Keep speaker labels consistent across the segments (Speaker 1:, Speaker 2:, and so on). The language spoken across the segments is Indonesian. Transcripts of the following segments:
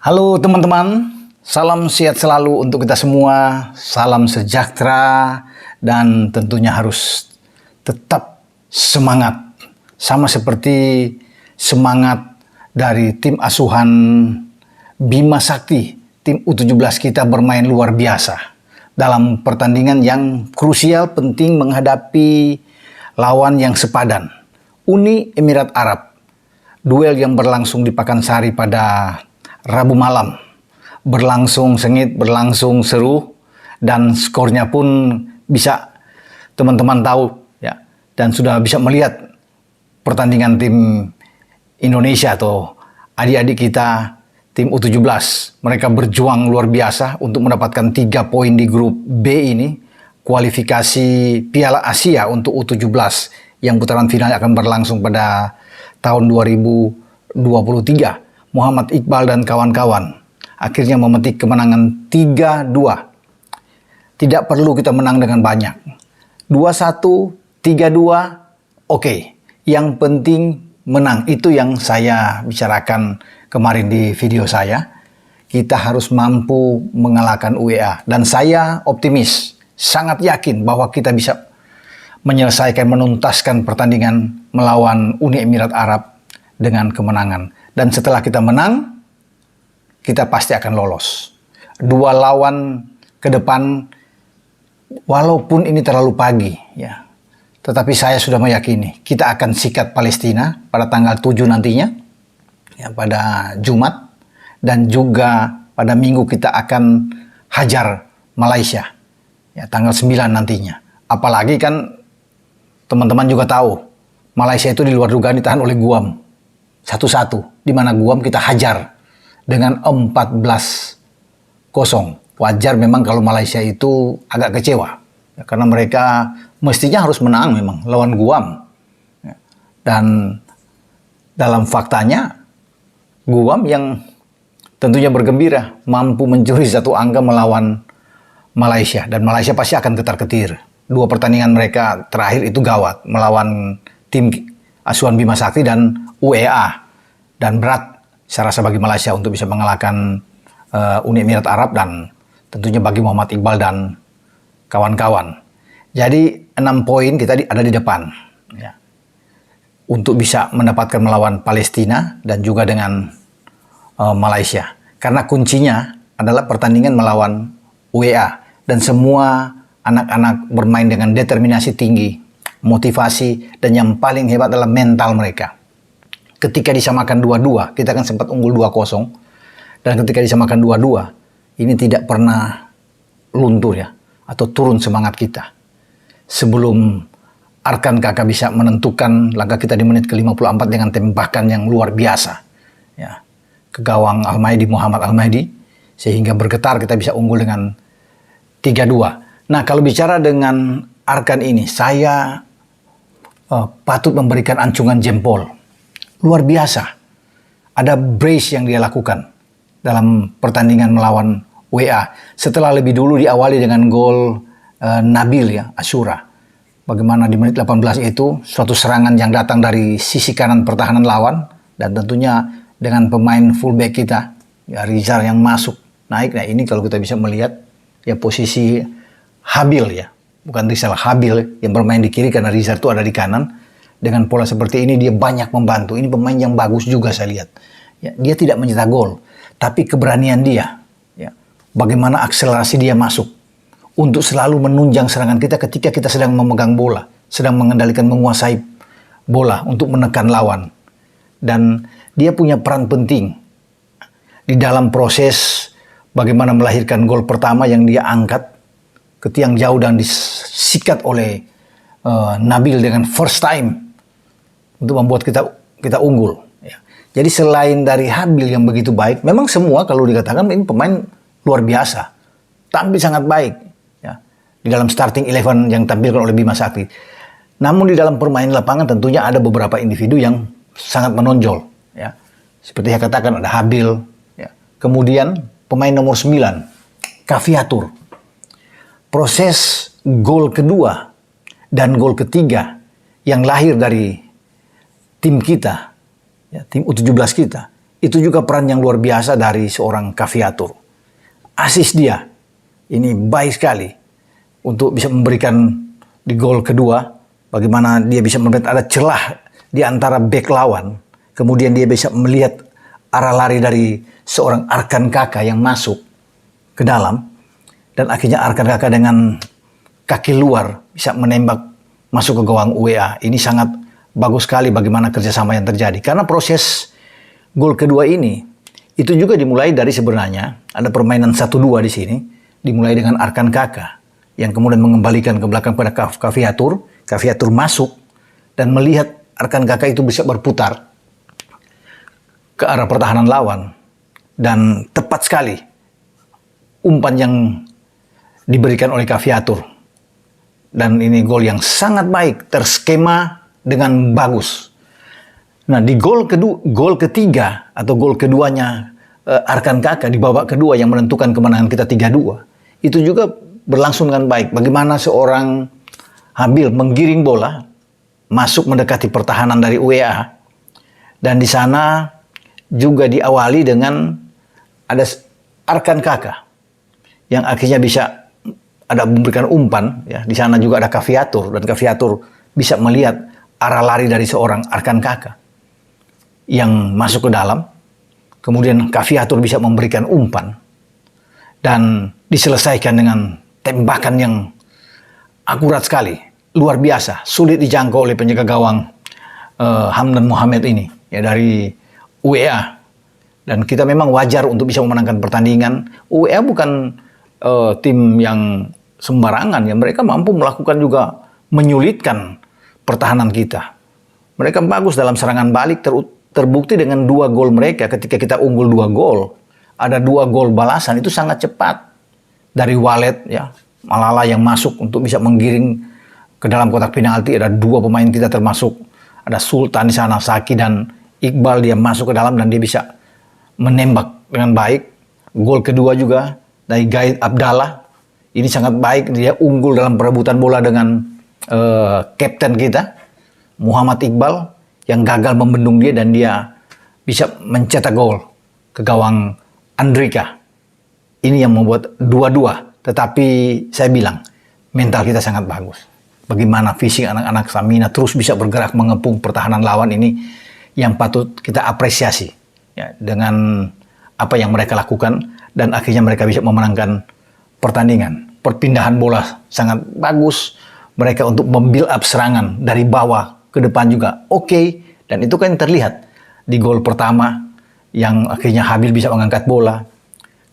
Speaker 1: Halo teman-teman, salam sehat selalu untuk kita semua, salam sejahtera, dan tentunya harus tetap semangat. Sama seperti semangat dari tim asuhan Bima Sakti, tim U17 kita bermain luar biasa dalam pertandingan yang krusial penting menghadapi lawan yang sepadan, Uni Emirat Arab. Duel yang berlangsung di Pakansari pada Rabu malam, berlangsung sengit, berlangsung seru, dan skornya pun bisa teman-teman tahu ya, dan sudah bisa melihat pertandingan tim Indonesia atau adik-adik kita tim U17. Mereka berjuang luar biasa untuk mendapatkan 3 poin di grup B ini, kualifikasi Piala Asia untuk U17 yang putaran final akan berlangsung pada tahun 2023. Muhammad Iqbal dan kawan-kawan akhirnya memetik kemenangan 3-2. Tidak perlu kita menang dengan banyak. 2-1, 3-2, oke. Yang penting menang. Itu yang saya bicarakan kemarin di video saya. Kita harus mampu mengalahkan UEA. Dan saya optimis, sangat yakin bahwa kita bisa menyelesaikan, menuntaskan pertandingan melawan Uni Emirat Arab dengan kemenangan. Dan setelah kita menang, kita pasti akan lolos. 2 lawan ke depan, walaupun ini terlalu pagi, ya, tetapi saya sudah meyakini kita akan sikat Palestina pada tanggal 7 nantinya, ya, pada Jumat, dan juga pada Minggu kita akan hajar Malaysia, ya, tanggal 9 nantinya. Apalagi kan teman-teman juga tahu, Malaysia itu di luar dugaan ditahan oleh Guam 1-1, di mana Guam kita hajar dengan 14-0. Wajar memang kalau Malaysia itu agak kecewa, ya, karena mereka mestinya harus menang memang lawan Guam. Ya. Dan dalam faktanya, Guam yang tentunya bergembira mampu mencuri 1 angka melawan Malaysia. Dan Malaysia pasti akan ketar-ketir. 2 pertandingan mereka terakhir itu gawat, melawan tim asuhan Bima Sakti dan UEA. Dan berat saya rasa bagi Malaysia untuk bisa mengalahkan Uni Emirat Arab dan tentunya bagi Muhammad Iqbal dan kawan-kawan. Jadi 6 poin kita ada di depan, ya, untuk bisa mendapatkan melawan Palestina dan juga dengan Malaysia. Karena kuncinya adalah pertandingan melawan UEA. Dan semua anak-anak bermain dengan determinasi tinggi, motivasi, dan yang paling hebat adalah mental mereka. Ketika disamakan 2-2, kita kan sempat unggul 2-0. Dan ketika disamakan 2-2, ini tidak pernah luntur, ya, atau turun semangat kita. Sebelum Arkan Kakak bisa menentukan langkah kita di menit ke-54 dengan tembakan yang luar biasa, ya, ke gawang Al-Mahdi, Muhammad Al-Mahdi, sehingga bergetar kita bisa unggul dengan 3-2. Nah, kalau bicara dengan Arkan ini, saya patut memberikan acungan jempol. Luar biasa. Ada brace yang dia lakukan dalam pertandingan melawan UEA. Setelah lebih dulu diawali dengan gol Nabil, ya, Ashura. Bagaimana di menit 18 itu suatu serangan yang datang dari sisi kanan pertahanan lawan. Dan tentunya dengan pemain fullback kita, ya, Rizal yang masuk naik. Nah, ini kalau kita bisa melihat, ya, posisi Habil, ya. Bukan Rizal, Habil yang bermain di kiri karena Rizal itu ada di kanan. Dengan pola seperti ini dia banyak membantu. Ini pemain yang bagus juga saya lihat. Ya, dia tidak mencetak gol, tapi keberanian dia, ya, bagaimana akselerasi dia masuk untuk selalu menunjang serangan kita ketika kita sedang memegang bola, sedang mengendalikan, menguasai bola untuk menekan lawan. Dan dia punya peran penting di dalam proses bagaimana melahirkan gol pertama yang dia angkat ke tiang jauh dan disikat oleh Nabil dengan first time untuk membuat kita unggul. Ya. Jadi selain dari Habil yang begitu baik, memang semua kalau dikatakan ini pemain luar biasa, tampil sangat baik, ya, di dalam starting 11 yang tampilkan oleh Bima Sakti. Namun di dalam permainan lapangan tentunya ada beberapa individu yang sangat menonjol, ya. Seperti saya katakan ada Habil, ya. Kemudian pemain nomor 9, Kaviatur. Proses gol kedua dan gol ketiga yang lahir dari tim kita, ya, tim U17 kita, itu juga peran yang luar biasa dari seorang Caviatur. Asis dia ini baik sekali untuk bisa memberikan di gol kedua, bagaimana dia bisa melihat ada celah di antara bek lawan, kemudian dia bisa melihat arah lari dari seorang Arkan Kakak yang masuk ke dalam, dan akhirnya Arkan Kakak dengan kaki luar bisa menembak masuk ke gawang UEA. Ini sangat bagus sekali bagaimana kerjasama yang terjadi. Karena proses gol kedua ini, itu juga dimulai dari sebenarnya, ada permainan 1-2 di sini, dimulai dengan Arkan Kakak, yang kemudian mengembalikan ke belakang pada Caviatur. Caviatur masuk, dan melihat Arkan Kakak itu bisa berputar ke arah pertahanan lawan. Dan tepat sekali umpan yang diberikan oleh Caviatur. Dan ini gol yang sangat baik, terskema dengan bagus. Nah, di gol ketiga atau gol keduanya Arkan Kakak di babak kedua yang menentukan kemenangan kita 3-2, itu juga berlangsung dengan baik. Bagaimana seorang Habil menggiring bola masuk mendekati pertahanan dari UEA, dan di sana juga diawali dengan ada Arkan Kakak yang akhirnya bisa ada memberikan umpan, ya. Di sana juga ada Caviatur, dan Caviatur bisa melihat arah lari dari seorang Arkan Kakak yang masuk ke dalam. Kemudian Caviatur bisa memberikan umpan dan diselesaikan dengan tembakan yang akurat sekali, luar biasa, sulit dijangkau oleh penjaga gawang Hamdan Mohamed ini, ya, dari UEA. Dan kita memang wajar untuk bisa memenangkan pertandingan. UEA bukan tim yang sembarangan, ya, mereka mampu melakukan juga menyulitkan pertahanan kita. Mereka bagus dalam serangan balik, terbukti dengan 2 gol mereka ketika kita unggul 2 gol. Ada 2 gol balasan, itu sangat cepat. Dari Walid, ya, Malala yang masuk untuk bisa menggiring ke dalam kotak penalti. Ada 2 pemain kita termasuk, ada Sultan di sana, Saki dan Iqbal, dia masuk ke dalam dan dia bisa menembak dengan baik. Gol kedua juga dari Gaid Abdallah. Ini sangat baik, dia unggul dalam perebutan bola dengan kapten kita, Muhammad Iqbal, yang gagal membendung dia dan dia bisa mencetak gol ke gawang Andrika. Ini yang membuat 2-2. Tetapi saya bilang, mental kita sangat bagus. Bagaimana fisik anak-anak stamina terus bisa bergerak mengepung pertahanan lawan, ini yang patut kita apresiasi, ya, dengan apa yang mereka lakukan, dan akhirnya mereka bisa memenangkan pertandingan. Perpindahan bola sangat bagus. Mereka untuk membuild up serangan dari bawah ke depan juga oke. Dan itu kan terlihat di gol pertama yang akhirnya Habil bisa mengangkat bola.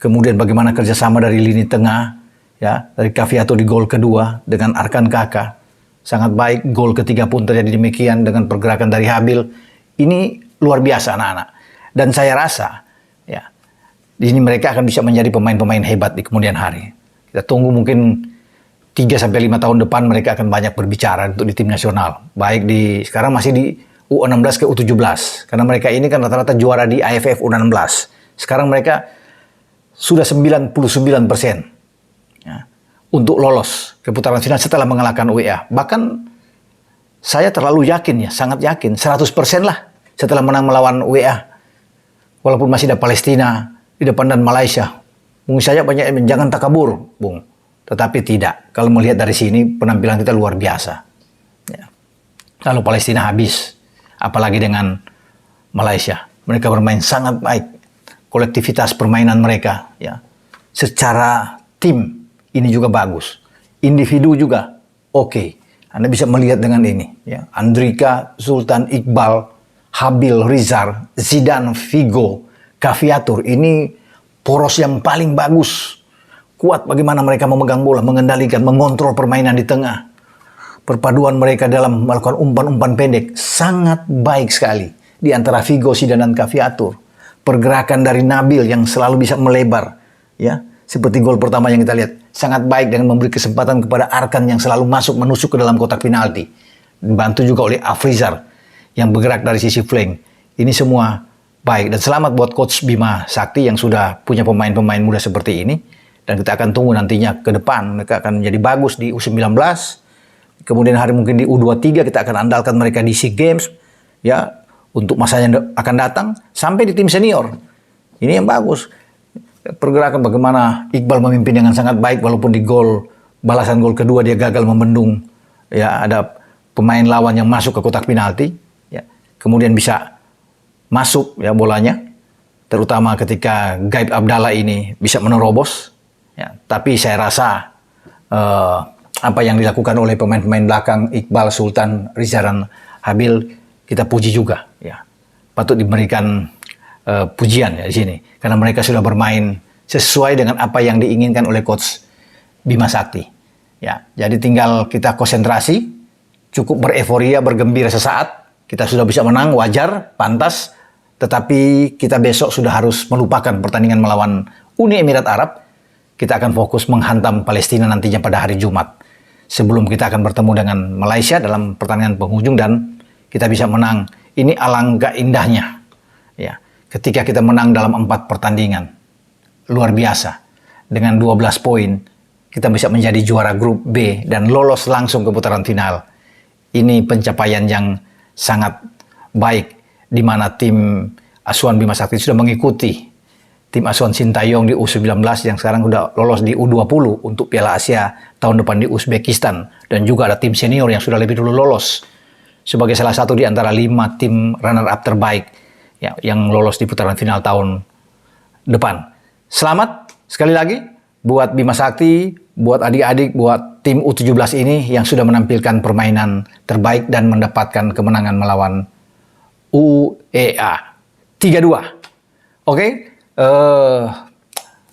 Speaker 1: Kemudian bagaimana kerjasama dari lini tengah, ya, dari Caviatur di gol kedua dengan Arkan Kakak. Sangat baik. Gol ketiga pun terjadi demikian dengan pergerakan dari Habil. Ini luar biasa anak-anak. Dan saya rasa, ya, di sini mereka akan bisa menjadi pemain-pemain hebat di kemudian hari. Kita tunggu mungkin 3-5 tahun depan mereka akan banyak berbicara untuk di tim nasional. Baik di sekarang masih di U16 ke U17. Karena mereka ini kan rata-rata juara di AFF U16. Sekarang mereka sudah 99% ya, untuk lolos ke putaran final setelah mengalahkan UEA. Bahkan saya terlalu yakin, ya, sangat yakin, 100% lah setelah menang melawan UEA. Walaupun masih ada Palestina di depan dan Malaysia. Mungkin saja banyak yang jangan takabur, Bung. Tetapi tidak. Kalau melihat dari sini, penampilan kita luar biasa. Ya. Kalau Palestina habis, apalagi dengan Malaysia. Mereka bermain sangat baik. Kolektivitas permainan mereka, ya, secara tim ini juga bagus. Individu juga oke. Anda bisa melihat dengan ini, ya. Andrika, Sultan, Iqbal, Habil, Rizar, Zidane, Figo, Caviatur. Ini poros yang paling bagus. Kuat bagaimana mereka memegang bola, mengendalikan, mengontrol permainan di tengah. Perpaduan mereka dalam melakukan umpan-umpan pendek sangat baik sekali. Di antara Figo, Zidane, dan Caviatur. Pergerakan dari Nabil yang selalu bisa melebar, ya, seperti gol pertama yang kita lihat, sangat baik dengan memberi kesempatan kepada Arkan yang selalu masuk menusuk ke dalam kotak penalti. Dibantu juga oleh Afrizar yang bergerak dari sisi flank. Ini semua baik, dan selamat buat Coach Bima Sakti yang sudah punya pemain-pemain muda seperti ini, dan kita akan tunggu nantinya ke depan mereka akan menjadi bagus di U19. Kemudian hari mungkin di U23 kita akan andalkan mereka di SEA Games, ya. untuk masanya akan datang, sampai di tim senior. Ini yang bagus. Pergerakan bagaimana Iqbal memimpin dengan sangat baik, walaupun di balasan gol kedua dia gagal membendung. Ya, ada pemain lawan yang masuk ke kotak penalti. Ya, kemudian bisa masuk ya bolanya. Terutama ketika Gaib Abdallah ini bisa menerobos. Ya, tapi saya rasa apa yang dilakukan oleh pemain-pemain belakang Iqbal, Sultan, Riza, dan Habil kita puji juga. Ya, patut diberikan pujian ya di sini karena mereka sudah bermain sesuai dengan apa yang diinginkan oleh coach Bima Sakti. Ya, jadi tinggal kita konsentrasi, cukup bereforia, bergembira sesaat. Kita sudah bisa menang, wajar, pantas. Tetapi kita besok sudah harus melupakan pertandingan melawan Uni Emirat Arab. Kita akan fokus menghantam Palestina nantinya pada hari Jumat. Sebelum kita akan bertemu dengan Malaysia dalam pertandingan penghujung dan kita bisa menang. Ini alangkah indahnya. Ya, ketika kita menang dalam 4 pertandingan. Luar biasa. Dengan 12 poin, kita bisa menjadi juara grup B dan lolos langsung ke putaran final. Ini pencapaian yang sangat baik, di mana tim asuhan Bima Sakti sudah mengikuti tim asuhan Sintayong di U19 yang sekarang sudah lolos di U20 untuk Piala Asia tahun depan di Uzbekistan. Dan juga ada tim senior yang sudah lebih dulu lolos sebagai salah satu di antara 5 tim runner-up terbaik ya, yang lolos di putaran final tahun depan. Selamat sekali lagi buat Bima Sakti, buat adik-adik, buat tim U17 ini yang sudah menampilkan permainan terbaik dan mendapatkan kemenangan melawan UEA 3-2. Oke,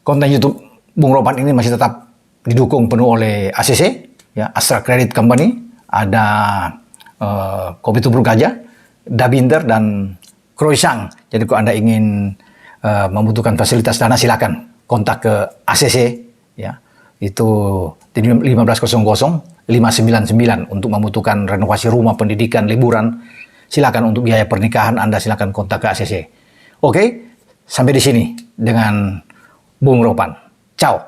Speaker 1: konten YouTube Bung Ropan ini masih tetap didukung penuh oleh ACC, ya, Astra Credit Company, ada Kopi Tubruk Gajah, Dabinder, dan Croissant. Jadi kalau Anda ingin membutuhkan fasilitas dana, silakan kontak ke ACC, ya, itu di 1500 599 untuk membutuhkan renovasi rumah, pendidikan, liburan. Silakan untuk biaya pernikahan Anda silakan kontak ke ACC. Oke, sampai di sini dengan Bung Ropan. Ciao.